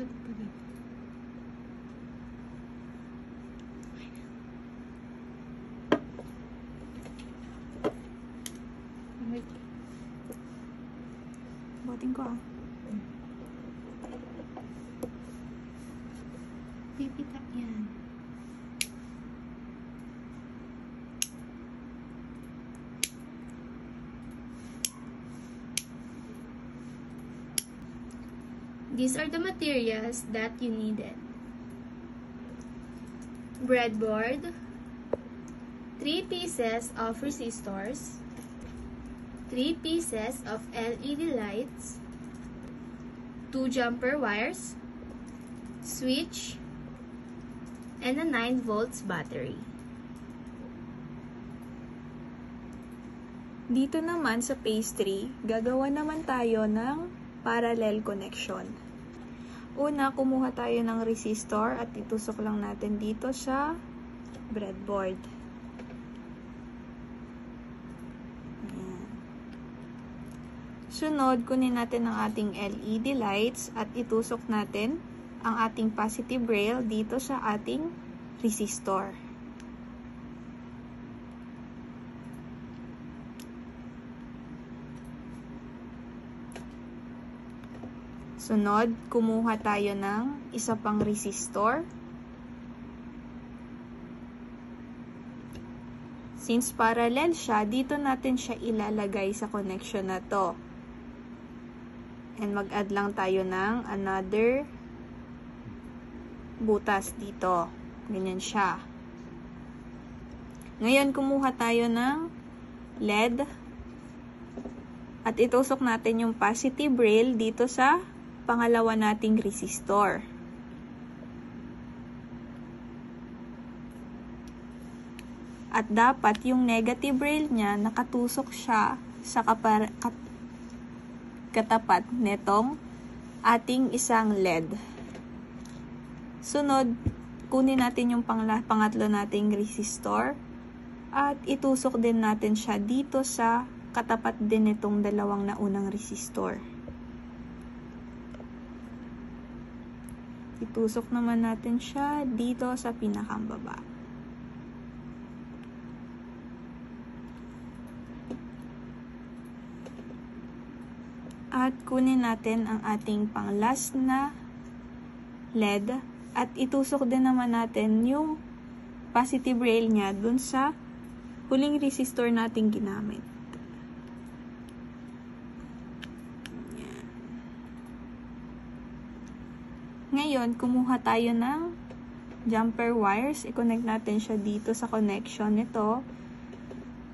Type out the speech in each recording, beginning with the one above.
Sulit pa rin. Buhatin ko Pipita yan. These are the materials that you needed. Breadboard, 3 pieces of resistors, 3 pieces of LED lights, 2 jumper wires, switch, and a 9 volts battery. Dito naman sa pastry, gagawa naman tayo ng parallel connection. Una, kumuha tayo ng resistor at itusok lang natin dito sa breadboard. Ayan. Sunod, kunin natin ang ating LED lights at itusok natin ang ating positive rail dito sa ating resistor. Sunod, kumuha tayo ng isa pang resistor. Since parallel siya, dito natin siya ilalagay sa connection na to. And mag-add lang tayo ng another butas dito. Ganyan siya. Ngayon, kumuha tayo ng LED at itusok natin yung positive rail dito sa pangalawa nating resistor. At dapat yung negative rail niya nakatusok siya sa katapat netong ating isang LED. Sunod, kunin natin yung pangatlo nating resistor at itusok din natin siya dito sa katapat din itong dalawang naunang resistor. Itusok naman natin siya dito sa pinakambaba. At kunin natin ang ating pang last na LED at itusok din naman natin yung positive rail niya dun sa huling resistor nating ginamit. Ngayon, kumuha tayo ng jumper wires. I-connect natin siya dito sa connection nito.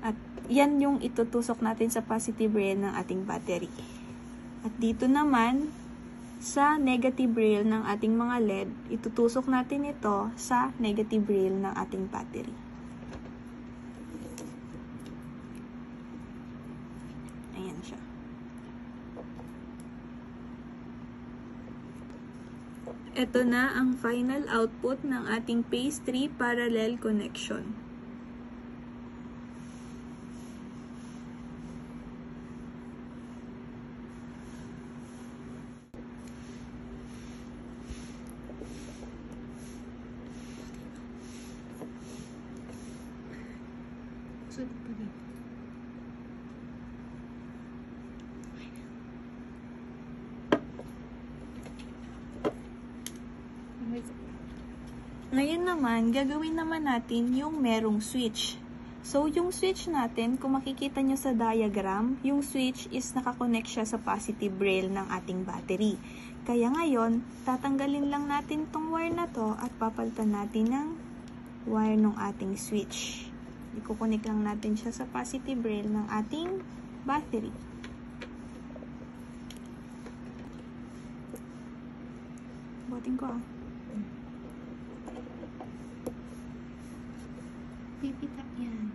At yan yung itutusok natin sa positive rail ng ating battery. At dito naman, sa negative rail ng ating mga LED, itutusok natin ito sa negative rail ng ating battery. Ayan siya. Ito na ang final output ng ating pastry parallel connection. Sulit pa rin. Ngayon naman, gagawin naman natin yung merong switch. So, yung switch natin, kung makikita nyo sa diagram, yung switch is nakakonect siya sa positive rail ng ating battery. Kaya ngayon, tatanggalin lang natin tong wire na to at papalitan natin ng wire ng ating switch. Ikukunik lang natin siya sa positive rail ng ating battery. Buhatin ko Pipita yan.